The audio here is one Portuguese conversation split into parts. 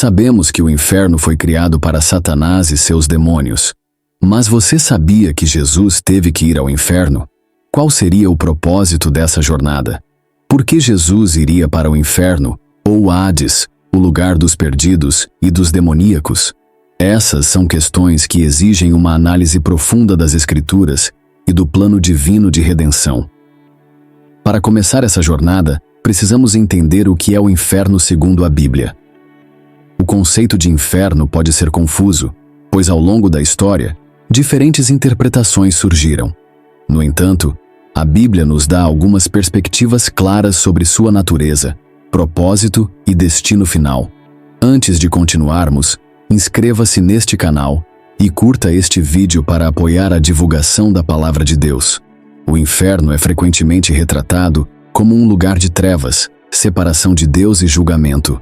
Sabemos que o inferno foi criado para Satanás e seus demônios. Mas você sabia que Jesus teve que ir ao inferno? Qual seria o propósito dessa jornada? Por que Jesus iria para o inferno, ou Hades, o lugar dos perdidos e dos demoníacos? Essas são questões que exigem uma análise profunda das Escrituras e do plano divino de redenção. Para começar essa jornada, precisamos entender o que é o inferno segundo a Bíblia. O conceito de inferno pode ser confuso, pois ao longo da história, diferentes interpretações surgiram. No entanto, a Bíblia nos dá algumas perspectivas claras sobre sua natureza, propósito e destino final. Antes de continuarmos, inscreva-se neste canal e curta este vídeo para apoiar a divulgação da Palavra de Deus. O inferno é frequentemente retratado como um lugar de trevas, separação de Deus e julgamento.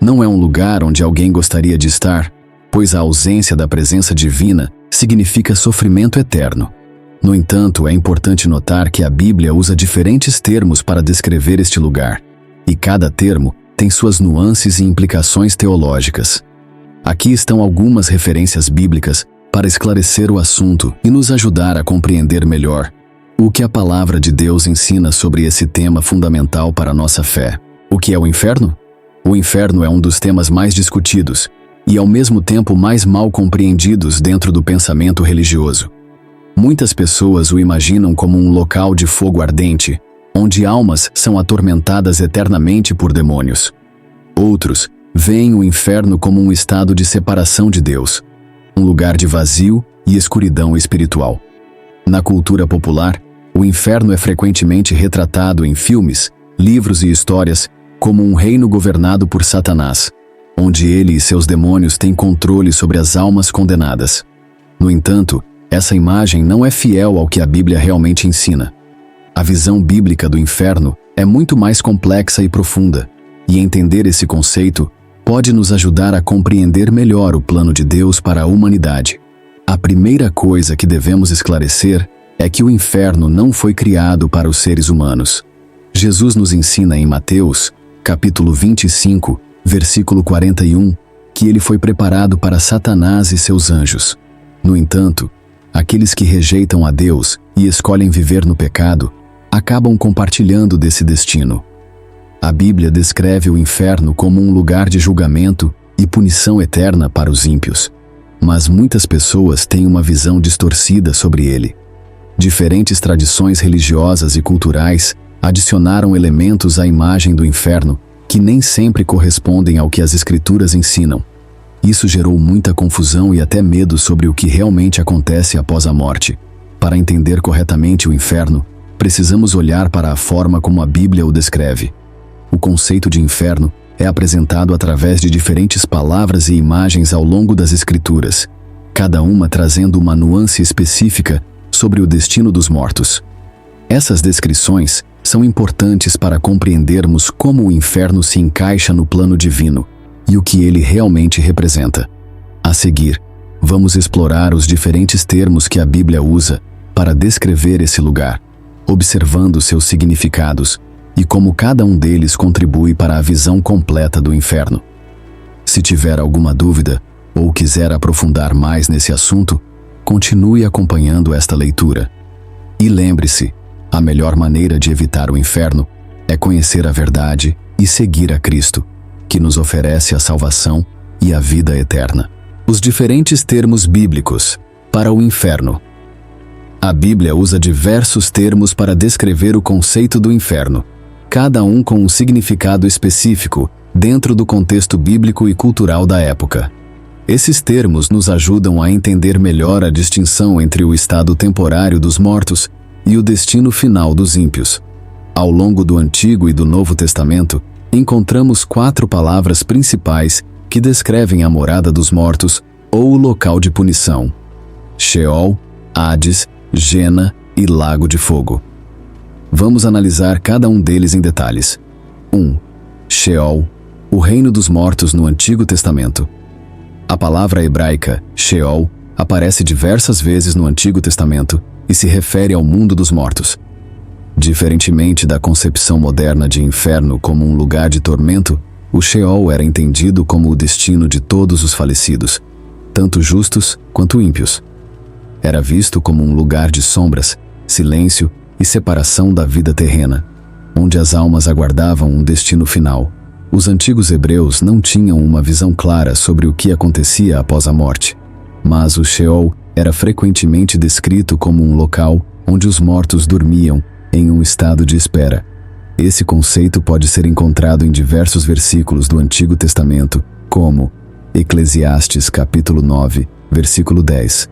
Não é um lugar onde alguém gostaria de estar, pois a ausência da presença divina significa sofrimento eterno. No entanto, é importante notar que a Bíblia usa diferentes termos para descrever este lugar, e cada termo tem suas nuances e implicações teológicas. Aqui estão algumas referências bíblicas para esclarecer o assunto e nos ajudar a compreender melhor o que a Palavra de Deus ensina sobre esse tema fundamental para a nossa fé. O que é o inferno? O inferno é um dos temas mais discutidos e, ao mesmo tempo, mais mal compreendidos dentro do pensamento religioso. Muitas pessoas o imaginam como um local de fogo ardente, onde almas são atormentadas eternamente por demônios. Outros veem o inferno como um estado de separação de Deus, um lugar de vazio e escuridão espiritual. Na cultura popular, o inferno é frequentemente retratado em filmes, livros e histórias como um reino governado por Satanás, onde ele e seus demônios têm controle sobre as almas condenadas. No entanto, essa imagem não é fiel ao que a Bíblia realmente ensina. A visão bíblica do inferno é muito mais complexa e profunda, e entender esse conceito pode nos ajudar a compreender melhor o plano de Deus para a humanidade. A primeira coisa que devemos esclarecer é que o inferno não foi criado para os seres humanos. Jesus nos ensina em Mateus, capítulo 25, versículo 41, que ele foi preparado para Satanás e seus anjos. No entanto, aqueles que rejeitam a Deus e escolhem viver no pecado, acabam compartilhando desse destino. A Bíblia descreve o inferno como um lugar de julgamento e punição eterna para os ímpios. Mas muitas pessoas têm uma visão distorcida sobre ele. Diferentes tradições religiosas e culturais adicionaram elementos à imagem do inferno que nem sempre correspondem ao que as Escrituras ensinam. Isso gerou muita confusão e até medo sobre o que realmente acontece após a morte. Para entender corretamente o inferno, precisamos olhar para a forma como a Bíblia o descreve. O conceito de inferno é apresentado através de diferentes palavras e imagens ao longo das Escrituras, cada uma trazendo uma nuance específica sobre o destino dos mortos. Essas descrições são importantes para compreendermos como o inferno se encaixa no plano divino e o que ele realmente representa. A seguir, vamos explorar os diferentes termos que a Bíblia usa para descrever esse lugar, observando seus significados e como cada um deles contribui para a visão completa do inferno. Se tiver alguma dúvida ou quiser aprofundar mais nesse assunto, continue acompanhando esta leitura. E lembre-se, a melhor maneira de evitar o inferno é conhecer a verdade e seguir a Cristo, que nos oferece a salvação e a vida eterna. Os diferentes termos bíblicos para o inferno. A Bíblia usa diversos termos para descrever o conceito do inferno, cada um com um significado específico dentro do contexto bíblico e cultural da época. Esses termos nos ajudam a entender melhor a distinção entre o estado temporário dos mortos e o destino final dos ímpios. Ao longo do Antigo e do Novo Testamento, encontramos 4 palavras principais que descrevem a morada dos mortos ou o local de punição: Sheol, Hades, Gena e Lago de Fogo. Vamos analisar cada um deles em detalhes. 1. Sheol, o reino dos mortos no Antigo Testamento. A palavra hebraica, Sheol, aparece diversas vezes no Antigo Testamento e se refere ao mundo dos mortos. Diferentemente da concepção moderna de inferno como um lugar de tormento, O Sheol era entendido como o destino de todos os falecidos, tanto justos quanto ímpios. Era visto como um lugar de sombras, silêncio e separação da vida terrena, onde as almas aguardavam um destino final. Os antigos hebreus não tinham uma visão clara sobre o que acontecia após a morte, mas o Sheol era frequentemente descrito como um local onde os mortos dormiam em um estado de espera. Esse conceito pode ser encontrado em diversos versículos do Antigo Testamento, como Eclesiastes capítulo 9, versículo 10.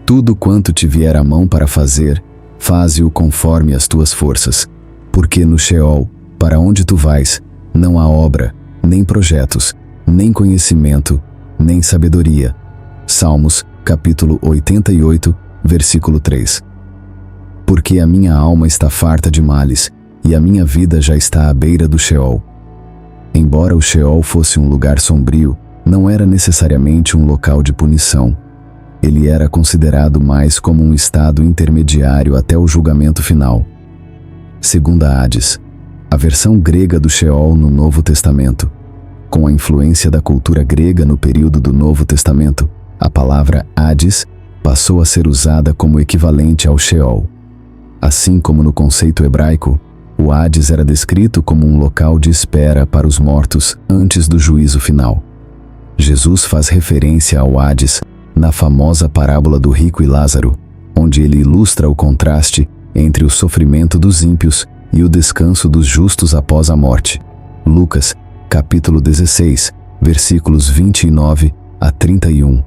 Tudo quanto te vier à mão para fazer, faze-o conforme as tuas forças, porque no Sheol, para onde tu vais, não há obra, nem projetos, nem conhecimento, nem sabedoria. Salmos, capítulo 88, versículo 3. Porque a minha alma está farta de males, e a minha vida já está à beira do Sheol. Embora o Sheol fosse um lugar sombrio, não era necessariamente um local de punição. Ele era considerado mais como um estado intermediário até o julgamento final. Segundo a Hades, a versão grega do Sheol no Novo Testamento. Com a influência da cultura grega no período do Novo Testamento, a palavra Hades passou a ser usada como equivalente ao Sheol. Assim como no conceito hebraico, o Hades era descrito como um local de espera para os mortos antes do juízo final. Jesus faz referência ao Hades na famosa parábola do rico e Lázaro, onde ele ilustra o contraste entre o sofrimento dos ímpios e o descanso dos justos após a morte. Lucas, capítulo 16, versículos 29 a 31.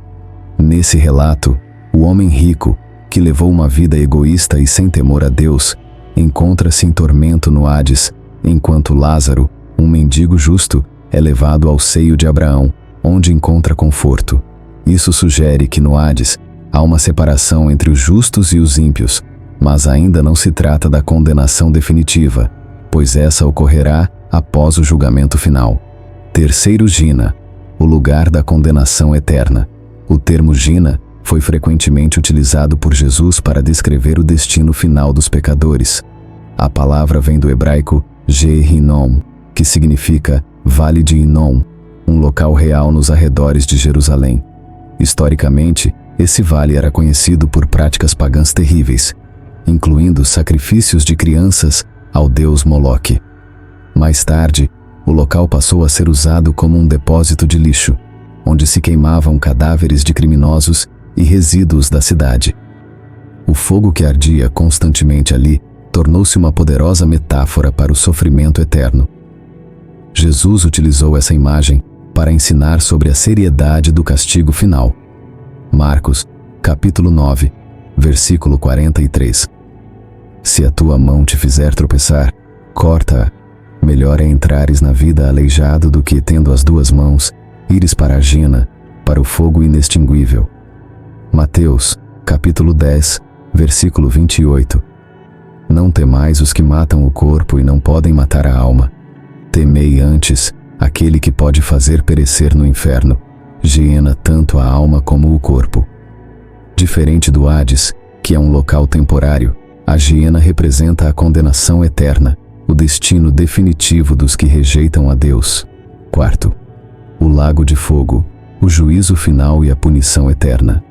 Nesse relato, o homem rico, que levou uma vida egoísta e sem temor a Deus, encontra-se em tormento no Hades, enquanto Lázaro, um mendigo justo, é levado ao seio de Abraão, onde encontra conforto. Isso sugere que no Hades há uma separação entre os justos e os ímpios, mas ainda não se trata da condenação definitiva, pois essa ocorrerá após o julgamento final. Terceiro Gina, o lugar da condenação eterna. O termo Gina foi frequentemente utilizado por Jesus para descrever o destino final dos pecadores. A palavra vem do hebraico Gehinnom, que significa Vale de Inom, um local real nos arredores de Jerusalém. Historicamente, esse vale era conhecido por práticas pagãs terríveis, incluindo sacrifícios de crianças ao deus Moloque. Mais tarde, o local passou a ser usado como um depósito de lixo, onde se queimavam cadáveres de criminosos e resíduos da cidade. O fogo que ardia constantemente ali tornou-se uma poderosa metáfora para o sofrimento eterno. Jesus utilizou essa imagem para ensinar sobre a seriedade do castigo final. Marcos, capítulo 9, versículo 43. Se a tua mão te fizer tropeçar, corta-a. Melhor é entrares na vida aleijado do que, tendo as duas mãos, ires para a Gina, para o fogo inextinguível. Mateus, capítulo 10, versículo 28. Não temais os que matam o corpo e não podem matar a alma. Temei antes aquele que pode fazer perecer no inferno, Geena, tanto a alma como o corpo. Diferente do Hades, que é um local temporário, a Geena representa a condenação eterna, o destino definitivo dos que rejeitam a Deus. Quarto, o lago de fogo, o juízo final e a punição eterna.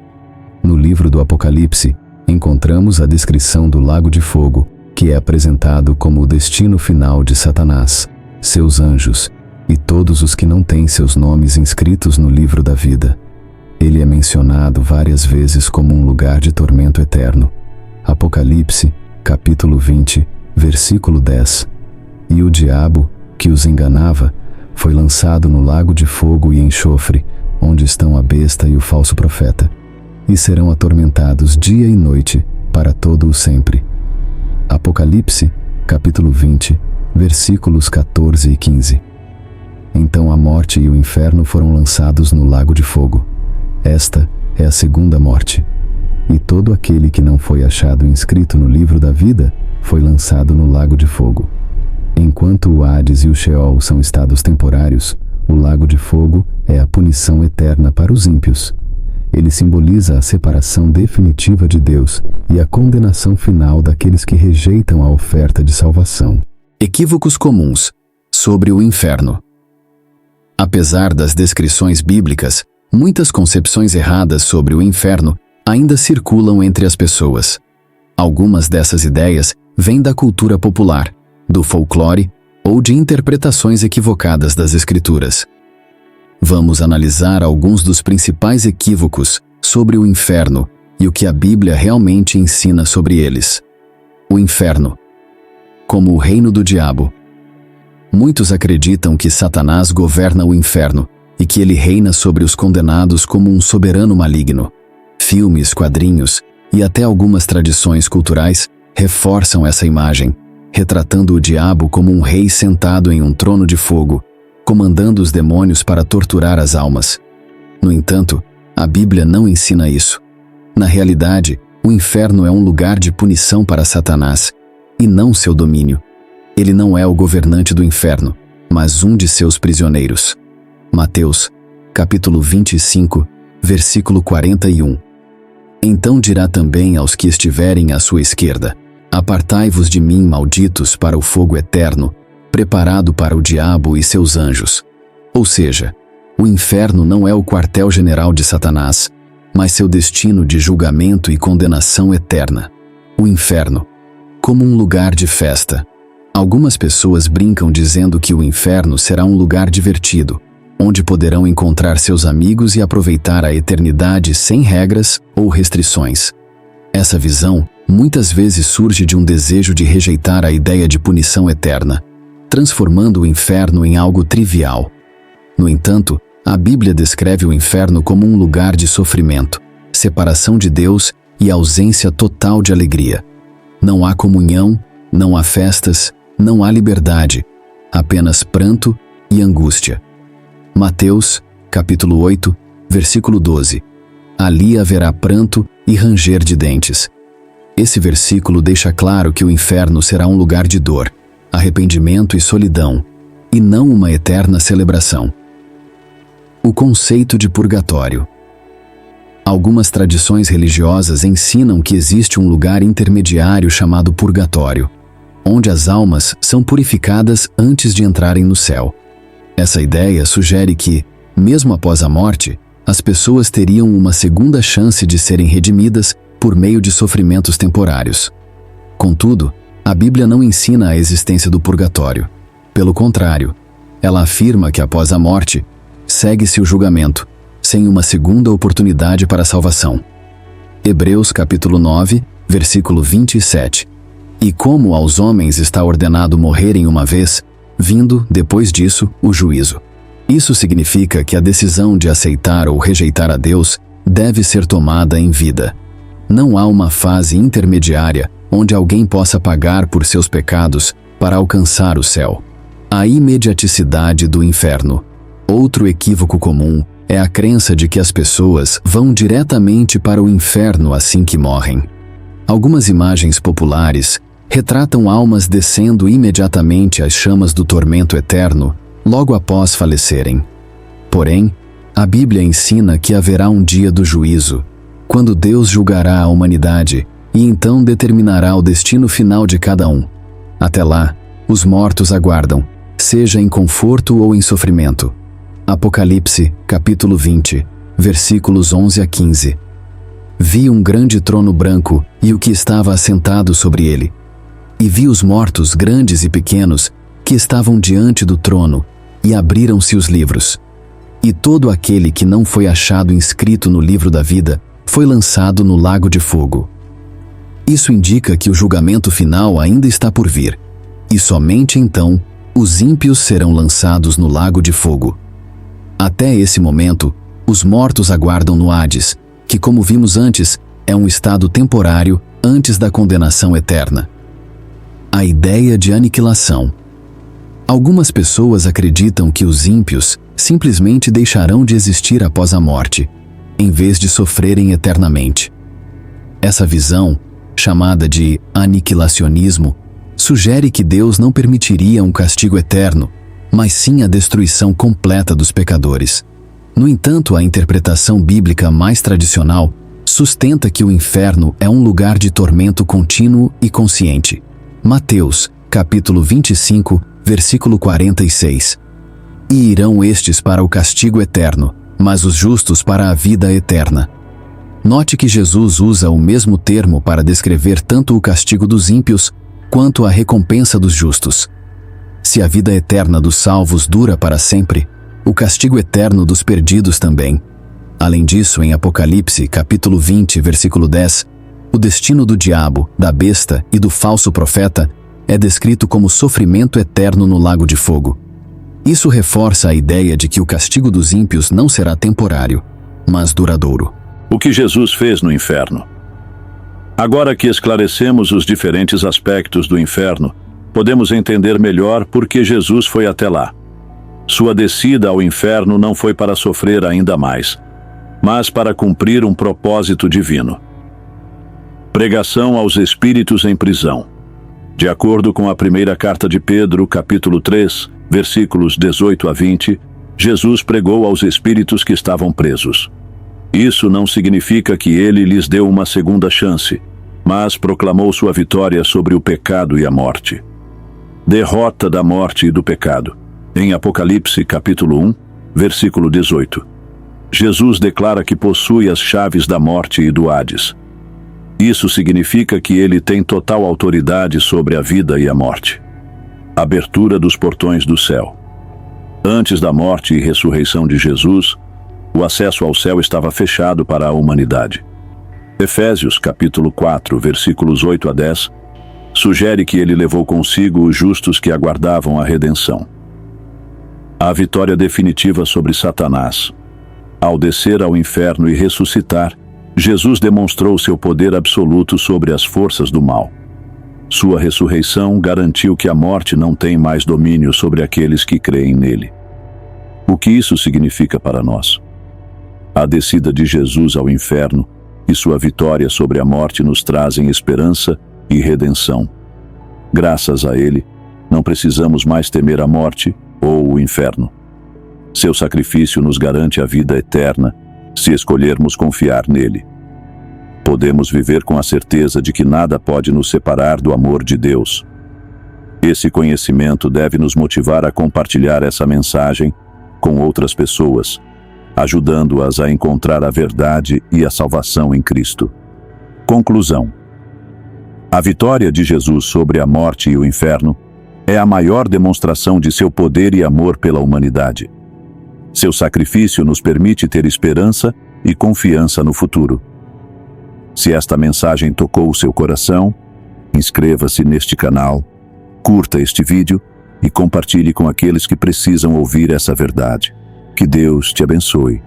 No livro do Apocalipse, encontramos a descrição do lago de fogo, que é apresentado como o destino final de Satanás, seus anjos e todos os que não têm seus nomes inscritos no livro da vida. Ele é mencionado várias vezes como um lugar de tormento eterno. Apocalipse, capítulo 20, versículo 10. E o diabo, que os enganava, foi lançado no lago de fogo e enxofre, onde estão a besta e o falso profeta, e serão atormentados dia e noite, para todo o sempre. Apocalipse, capítulo 20, versículos 14 e 15. Então a morte e o inferno foram lançados no lago de fogo. Esta é a segunda morte. E todo aquele que não foi achado inscrito no livro da vida foi lançado no lago de fogo. Enquanto o Hades e o Sheol são estados temporários, o lago de fogo é a punição eterna para os ímpios. Ele simboliza a separação definitiva de Deus e a condenação final daqueles que rejeitam a oferta de salvação. Equívocos comuns sobre o inferno. Apesar das descrições bíblicas, muitas concepções erradas sobre o inferno ainda circulam entre as pessoas. Algumas dessas ideias vêm da cultura popular, do folclore ou de interpretações equivocadas das Escrituras. Vamos analisar alguns dos principais equívocos sobre o inferno e o que a Bíblia realmente ensina sobre eles. O inferno, como o reino do diabo. Muitos acreditam que Satanás governa o inferno e que ele reina sobre os condenados como um soberano maligno. Filmes, quadrinhos e até algumas tradições culturais reforçam essa imagem, retratando o diabo como um rei sentado em um trono de fogo, comandando os demônios para torturar as almas. No entanto, a Bíblia não ensina isso. Na realidade, o inferno é um lugar de punição para Satanás, e não seu domínio. Ele não é o governante do inferno, mas um de seus prisioneiros. Mateus, capítulo 25, versículo 41. Então dirá também aos que estiverem à sua esquerda: Apartai-vos de mim, malditos, para o fogo eterno, preparado para o diabo e seus anjos. Ou seja, o inferno não é o quartel-general de Satanás, mas seu destino de julgamento e condenação eterna. O inferno, como um lugar de festa. Algumas pessoas brincam dizendo que o inferno será um lugar divertido, onde poderão encontrar seus amigos e aproveitar a eternidade sem regras ou restrições. Essa visão muitas vezes surge de um desejo de rejeitar a ideia de punição eterna, transformando o inferno em algo trivial. No entanto, a Bíblia descreve o inferno como um lugar de sofrimento, separação de Deus e ausência total de alegria. Não há comunhão, não há festas, não há liberdade, apenas pranto e angústia. Mateus, capítulo 8, versículo 12. Ali haverá pranto e ranger de dentes. Esse versículo deixa claro que o inferno será um lugar de dor, arrependimento e solidão, e não uma eterna celebração. O conceito de purgatório. Algumas tradições religiosas ensinam que existe um lugar intermediário chamado purgatório, onde as almas são purificadas antes de entrarem no céu. Essa ideia sugere que, mesmo após a morte, as pessoas teriam uma segunda chance de serem redimidas por meio de sofrimentos temporários. Contudo, a Bíblia não ensina a existência do purgatório. Pelo contrário, ela afirma que após a morte, segue-se o julgamento, sem uma segunda oportunidade para a salvação. Hebreus capítulo 9, versículo 27. E como aos homens está ordenado morrerem uma vez, vindo, depois disso, o juízo. Isso significa que a decisão de aceitar ou rejeitar a Deus deve ser tomada em vida. Não há uma fase intermediária onde alguém possa pagar por seus pecados para alcançar o céu. A imediaticidade do inferno. Outro equívoco comum é a crença de que as pessoas vão diretamente para o inferno assim que morrem. Algumas imagens populares retratam almas descendo imediatamente às chamas do tormento eterno logo após falecerem. Porém, a Bíblia ensina que haverá um dia do juízo, quando Deus julgará a humanidade e então determinará o destino final de cada um. Até lá, os mortos aguardam, seja em conforto ou em sofrimento. Apocalipse, capítulo 20, versículos 11 a 15. Vi um grande trono branco e o que estava assentado sobre ele. E vi os mortos grandes e pequenos que estavam diante do trono, e abriram-se os livros. E todo aquele que não foi achado inscrito no livro da vida foi lançado no lago de fogo. Isso indica que o julgamento final ainda está por vir, e somente então os ímpios serão lançados no lago de fogo. Até esse momento, os mortos aguardam no Hades, que, como vimos antes, é um estado temporário antes da condenação eterna. A ideia de aniquilação. Algumas pessoas acreditam que os ímpios simplesmente deixarão de existir após a morte, em vez de sofrerem eternamente. Essa visão, chamada de aniquilacionismo, sugere que Deus não permitiria um castigo eterno, mas sim a destruição completa dos pecadores. No entanto, a interpretação bíblica mais tradicional sustenta que o inferno é um lugar de tormento contínuo e consciente. Mateus, capítulo 25, versículo 46. E irão estes para o castigo eterno, mas os justos para a vida eterna. Note que Jesus usa o mesmo termo para descrever tanto o castigo dos ímpios quanto a recompensa dos justos. Se a vida eterna dos salvos dura para sempre, o castigo eterno dos perdidos também. Além disso, em Apocalipse, capítulo 20, versículo 10, o destino do diabo, da besta e do falso profeta é descrito como sofrimento eterno no lago de fogo. Isso reforça a ideia de que o castigo dos ímpios não será temporário, mas duradouro. O que Jesus fez no inferno? Agora que esclarecemos os diferentes aspectos do inferno, podemos entender melhor por que Jesus foi até lá. Sua descida ao inferno não foi para sofrer ainda mais, mas para cumprir um propósito divino. Pregação aos espíritos em prisão. De acordo com a primeira carta de Pedro, capítulo 3, versículos 18 a 20, Jesus pregou aos espíritos que estavam presos. Isso não significa que ele lhes deu uma segunda chance, mas proclamou sua vitória sobre o pecado e a morte. Derrota da morte e do pecado. Em Apocalipse, capítulo 1, versículo 18. Jesus declara que possui as chaves da morte e do Hades. Isso significa que ele tem total autoridade sobre a vida e a morte. Abertura dos portões do céu. Antes da morte e ressurreição de Jesus, o acesso ao céu estava fechado para a humanidade. Efésios, capítulo 4, versículos 8 a 10, sugere que ele levou consigo os justos que aguardavam a redenção. A vitória definitiva sobre Satanás. Ao descer ao inferno e ressuscitar, Jesus demonstrou seu poder absoluto sobre as forças do mal. Sua ressurreição garantiu que a morte não tem mais domínio sobre aqueles que creem nele. O que isso significa para nós? A descida de Jesus ao inferno e sua vitória sobre a morte nos trazem esperança e redenção. Graças a ele, não precisamos mais temer a morte ou o inferno. Seu sacrifício nos garante a vida eterna, se escolhermos confiar nele. Podemos viver com a certeza de que nada pode nos separar do amor de Deus. Esse conhecimento deve nos motivar a compartilhar essa mensagem com outras pessoas, ajudando-as a encontrar a verdade e a salvação em Cristo. Conclusão. A vitória de Jesus sobre a morte e o inferno é a maior demonstração de seu poder e amor pela humanidade. Seu sacrifício nos permite ter esperança e confiança no futuro. Se esta mensagem tocou o seu coração, inscreva-se neste canal, curta este vídeo e compartilhe com aqueles que precisam ouvir essa verdade. Que Deus te abençoe.